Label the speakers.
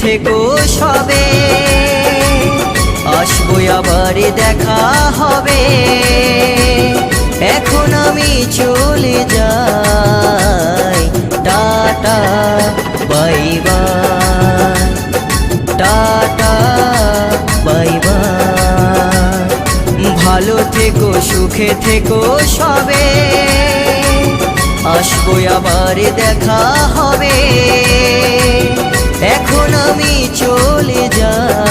Speaker 1: থেকো সবে, আসবো আবার দেখা হবে। এখন আমি চলে যাই, tata bye bye, tata bye bye. ভালো থেকো সুখে থেকো সবে, আসবো আবার দেখা হবে। এখন আমি চলে যাই।